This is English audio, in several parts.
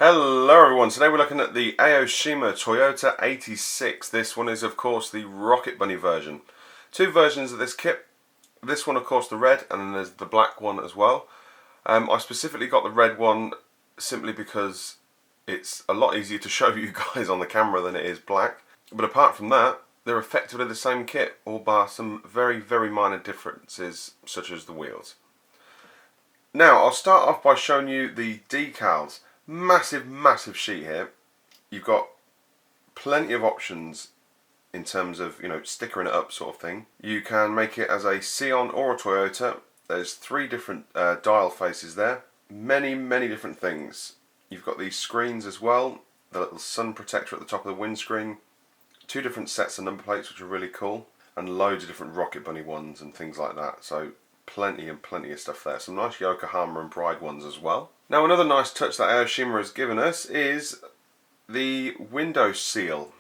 Hello everyone, today we're looking at the Aoshima Toyota 86. This one is of course the Rocket Bunny version. Two versions of this kit. This one of course the red, and then there's the black one as well. I specifically got the red one simply because it's a lot easier to show you guys on the camera than it is black. But apart from that, they're effectively the same kit, all bar some very minor differences such as the wheels. Now I'll start off by showing you the decals. Massive sheet here. You've got plenty of options in terms of, stickering it up sort of thing. You can make it as a Scion or a Toyota. There's three different dial faces there. Many different things. You've got these screens as well, the little sun protector at the top of the windscreen, two different sets of number plates which are really cool, and loads of different Rocket Bunny ones and things like that. So plenty of stuff there. Some nice Yokohama and Pride ones as well. Now another nice touch that Aoshima has given us is the window seal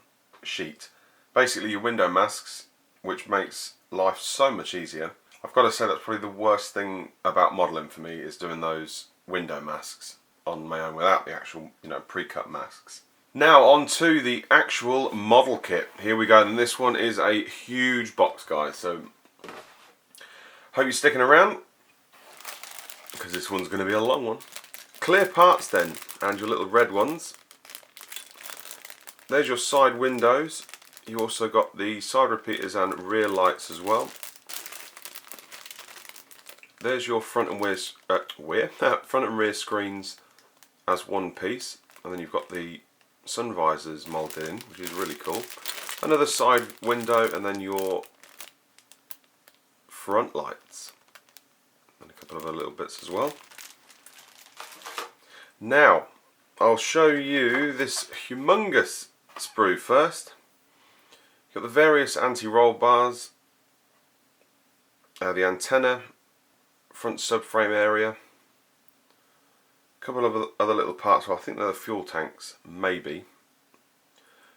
sheet. Basically your window masks, which makes life so much easier. I've got to say that's probably the worst thing about modelling for me, is doing those window masks on my own without the actual pre-cut masks. Now on to the actual model kit. Here we go, and this one is a huge box, guys, so hope you're sticking around because this one's going to be a long one. Clear parts then, and your little red ones. There's your side windows. You also got the side repeaters and rear lights as well. There's your front and rear screens as one piece, and then you've got the sun visors moulded in, which is really cool. Another side window, and then your front lights, and a couple of other little bits as well. Now, I'll show you this humongous sprue first. You've got the various anti-roll bars, the antenna, front subframe area, a couple of other little parts. Well, I think they're the fuel tanks, maybe.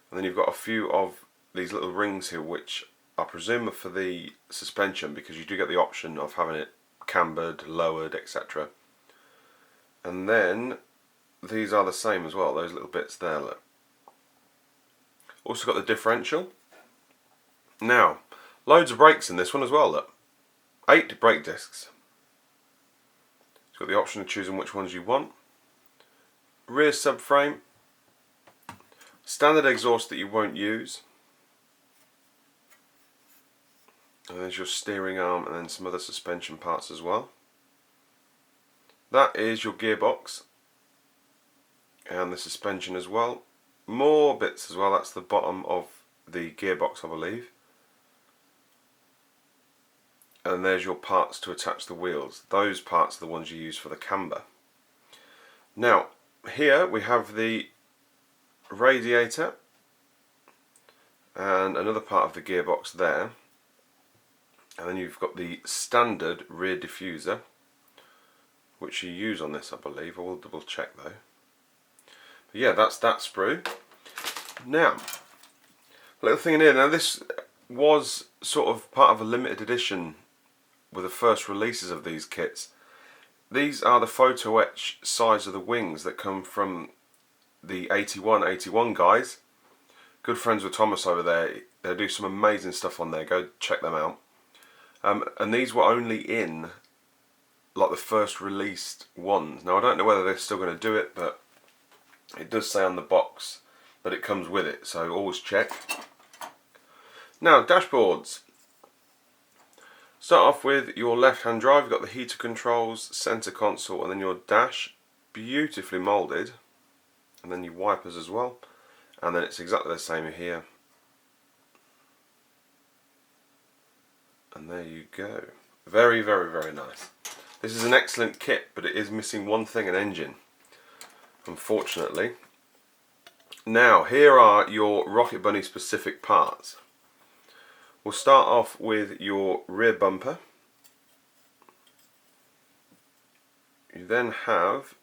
And then you've got a few of these little rings here, which I presume are for the suspension, because you do get the option of having it cambered, lowered, etc. And then these are the same as well, those little bits there, look. Also got the differential. Now, loads of brakes in this one as well, look. 8 brake discs. You've got the option of choosing which ones you want. Rear subframe. Standard exhaust that you won't use. And there's your steering arm and then some other suspension parts as well. That is your gearbox and the suspension as well. More bits as well. That's the bottom of the gearbox, I believe. And there's your parts to attach the wheels. Those parts are the ones you use for the camber. Now here we have the radiator and another part of the gearbox there. And then you've got the standard rear diffuser, which you use on this, I believe. I will double check though. But yeah, that's that sprue. Now, a little thing in here. Now this was sort of part of a limited edition with the first releases of these kits. These are the photo etch size of the wings that come from the 81 guys. Good friends with Thomas over there. They do some amazing stuff on there. Go check them out. And these were only in like the first released ones. Now I don't know whether they're still going to do it, but it does say on the box that it comes with it, so always check. Now dashboards. Start off with your left hand drive. You've got the heater controls, center console, and then your dash, beautifully moulded, and then your wipers as well, and then it's exactly the same here. And there you go. Very nice. This is an excellent kit, but it is missing one thing, an engine, unfortunately. Now here are your Rocket Bunny specific parts. We'll start off with your rear bumper. You then have,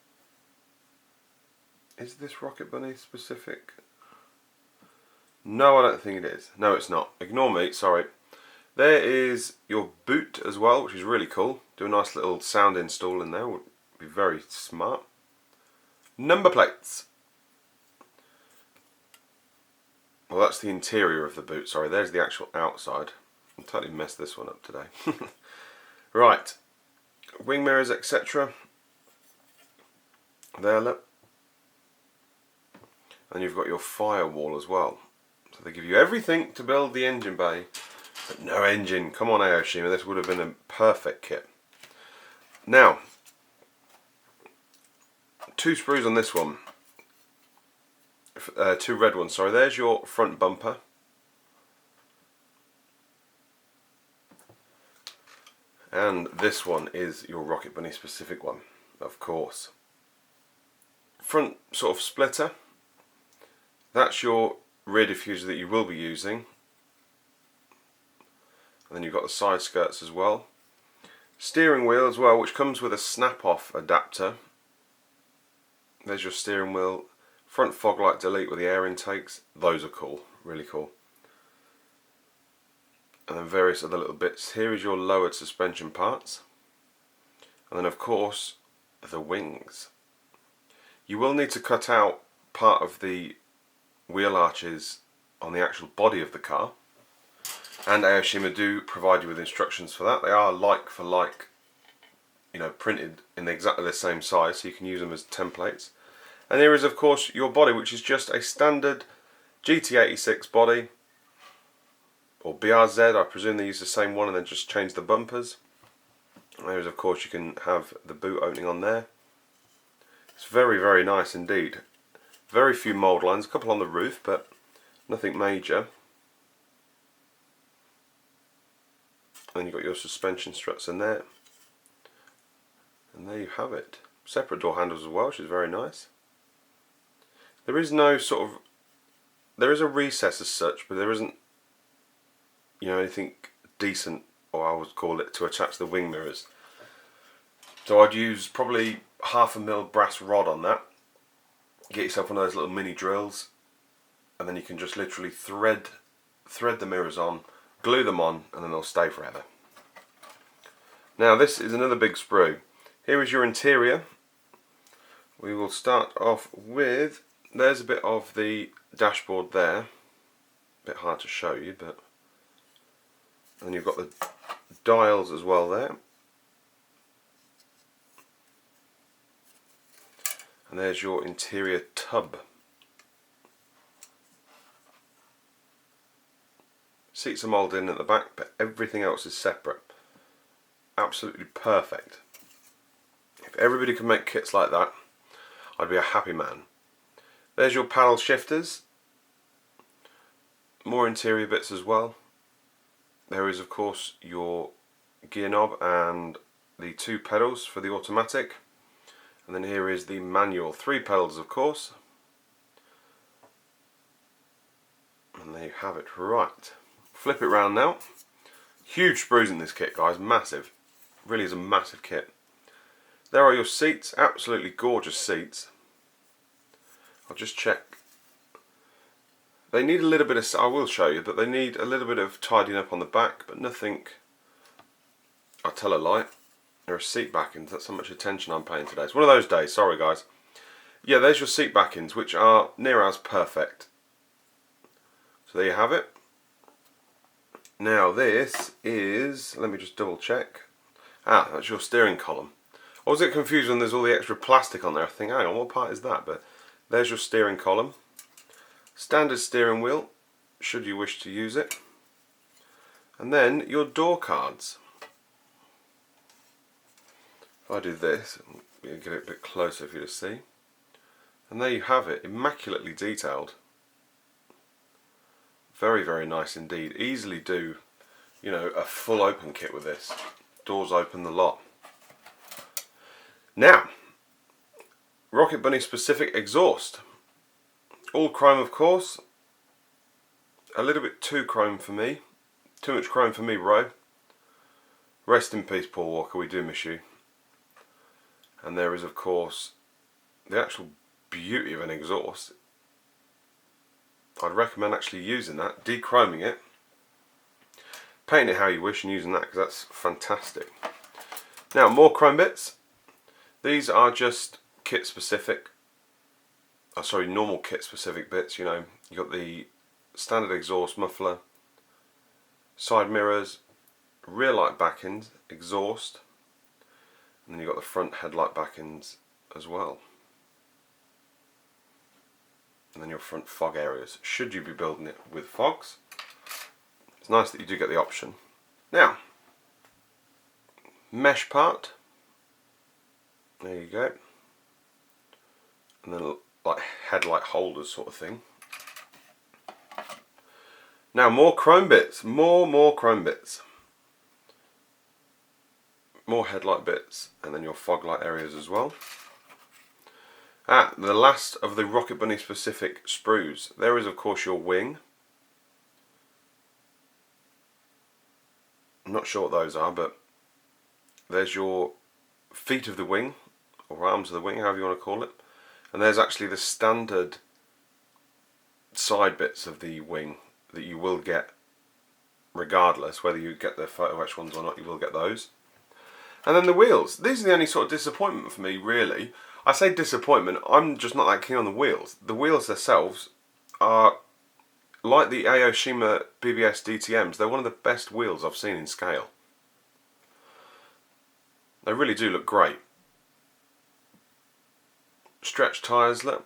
is this Rocket Bunny specific? No, I don't think it is. No, it's not. Ignore me, sorry. There is your boot as well, which is really cool. Do a nice little sound install in there, would be very smart. Number plates. well, that's the interior of the boot, sorry, there's the actual outside. I totally messed this one up today. Right, wing mirrors, etc. There, look. And you've got your firewall as well. So they give you everything to build the engine bay, but no engine. Come on, Aoshima, this would have been a perfect kit. Now, 2 sprues on this one. 2 red ones, sorry. There's your front bumper. And this one is your Rocket Bunny specific one, of course. Front sort of splitter. That's your rear diffuser that you will be using. And then you've got the side skirts as well. Steering wheel as well, which comes with a snap-off adapter. There's your steering wheel. Front fog light delete with the air intakes. Those are cool, really cool. And then various other little bits. Here is your lowered suspension parts. And then of course, the wings. You will need to cut out part of the wheel arches on the actual body of the car. And Aoshima do provide you with instructions for that. They are like for like, you know, printed in exactly the same size, so you can use them as templates. And here is of course your body, which is just a standard GT86 body. Or BRZ, I presume they use the same one and then just change the bumpers. There is of course you can have the boot opening on there. It's very, very nice indeed. Very few mould lines, a couple on the roof, but nothing major. And you've got your suspension struts in there. And there you have it. Separate door handles as well, which is very nice. There is no sort of, there is a recess as such, but there isn't, you know, anything decent, or I would call it, to attach the wing mirrors. So I'd use probably 1/2 mm brass rod on that. Get yourself one of those little mini drills, and then you can just literally thread the mirrors on, glue them on, and then they'll stay forever. Now this is another big sprue. Here is your interior. We will start off with, there's a bit of the dashboard there. A bit hard to show you, but, and then you've got the dials as well there. And there's your interior tub. Seats are moulded in at the back, but everything else is separate. Absolutely perfect. If everybody could make kits like that, I'd be a happy man. There's your paddle shifters. More interior bits as well. There is of course your gear knob and the 2 pedals for the automatic. And then here is the manual, 3 pedals of course. And there you have it. Right, flip it round now. Huge sprues in this kit, guys, massive. Really is a massive kit. There are your seats, absolutely gorgeous seats. I'll just check. They need a little bit of, I will show you, but they need a little bit of tidying up on the back, but nothing, I'll tell a lie. There are seat backings, that's how much attention I'm paying today. It's one of those days, sorry guys. Yeah, there's your seat backings, which are near as perfect. So there you have it. Now this is, let me just double check. Ah, that's your steering column. I was a bit confused when there's all the extra plastic on there. I think, hang on, what part is that? But there's your steering column. Standard steering wheel, should you wish to use it. And then your door cards. If I do this, get it a bit closer for you to see. And there you have it, immaculately detailed. Very, very nice indeed. Easily do, you know, a full open kit with this. Doors open the lot. Now, Rocket Bunny specific exhaust. All chrome of course. A little bit too chrome for me. Too much chrome for me, Ro. Rest in peace, Paul Walker, we do miss you. And there is of course the actual beauty of an exhaust. I'd recommend actually using that, dechroming it, painting it how you wish and using that, because that's fantastic. Now more chrome bits. These are just kit specific, sorry, normal kit specific bits. You know, you got the standard exhaust muffler, side mirrors, rear light back ends, exhaust, and then you've got the front headlight back ends as well. And then your front fog areas, should you be building it with fogs. It's nice that you do get the option. Now, mesh part, there you go, and then like headlight holders sort of thing. Now more chrome bits, more chrome bits. More headlight bits, and then your fog light areas as well. The last of the Rocket Bunny specific sprues. There is of course your wing. I'm not sure what those are, but there's your feet of the wing, or arms of the wing, however you want to call it. And there's actually the standard side bits of the wing that you will get regardless, whether you get the photo etch ones or not, you will get those. And then the wheels. These are the only sort of disappointment for me, really. I say disappointment, I'm just not that keen on the wheels. The wheels themselves are like the Aoshima BBS DTMs. They're one of the best wheels I've seen in scale. They really do look great. Stretch tyres, look.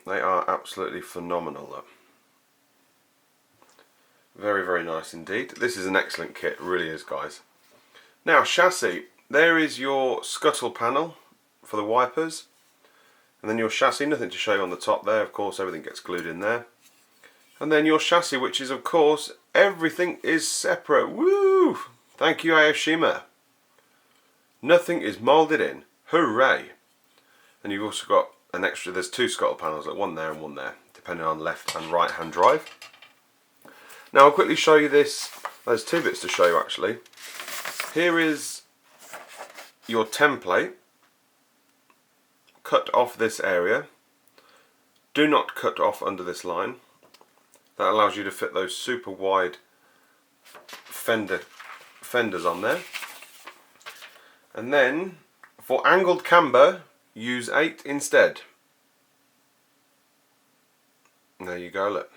They are absolutely phenomenal, look. Very, very nice indeed. This is an excellent kit, it really is, guys. Now, chassis. There is your scuttle panel for the wipers. And then your chassis, nothing to show you on the top there, of course, everything gets glued in there. And then your chassis, which is, of course, everything is separate. Woo! Thank you, Aoshima. Nothing is moulded in. Hooray! And you've also got an extra, there's two scuttle panels, like one there and one there, depending on left and right hand drive. Now I'll quickly show you this. There's two bits to show you actually. Here is your template. Cut off this area. Do not cut off under this line. That allows you to fit those super wide fenders on there. And then for angled camber, use 8 instead. And there you go, look.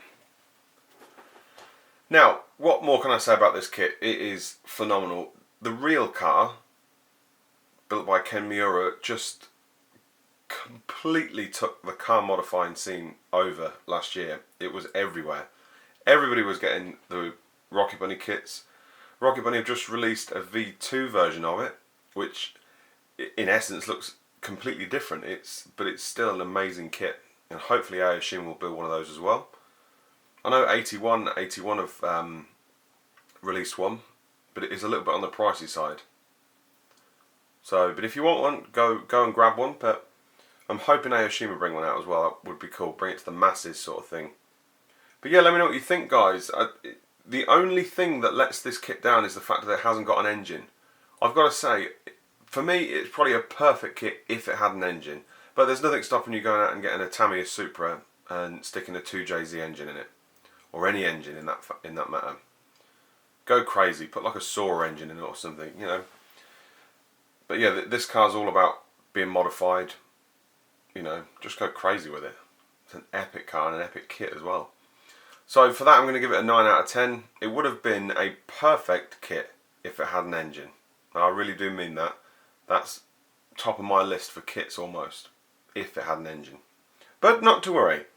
Now, what more can I say about this kit? It is phenomenal. The real car, built by Ken Miura, just completely took the car modifying scene over last year. It was everywhere. Everybody was getting the Rocket Bunny kits. Rocket Bunny have just released a V2 version of it, which in essence looks completely different. But it's still an amazing kit, and hopefully Aoshima will build one of those as well. I know 81 have released one, but it is a little bit on the pricey side. So, but if you want one, go and grab one. But I'm hoping Aoshima bring one out as well. That would be cool. Bring it to the masses, sort of thing. But yeah, let me know what you think, guys. The only thing that lets this kit down is the fact that it hasn't got an engine. I've got to say, for me, it's probably a perfect kit if it had an engine. But there's nothing stopping you going out and getting a Tamiya Supra and sticking a 2JZ engine in it, or any engine in that matter. Go crazy. Put like a Soarer engine in it or something, you know. But yeah, this car's all about being modified. You know, just go crazy with it. It's an epic car and an epic kit as well. So for that, I'm going to give it a 9 out of 10. It would have been a perfect kit if it had an engine. Now, I really do mean that. That's top of my list for kits almost, if it had an engine. But not to worry.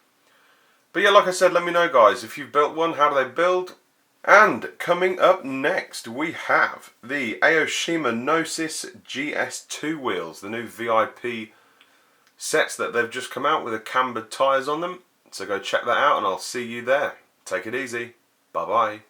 But yeah, like I said, let me know, guys, if you've built one, how do they build? And coming up next, we have the Aoshima Gnosis GS2 wheels, the new VIP sets that they've just come out with the cambered tyres on them. So go check that out and I'll see you there. Take it easy. Bye bye.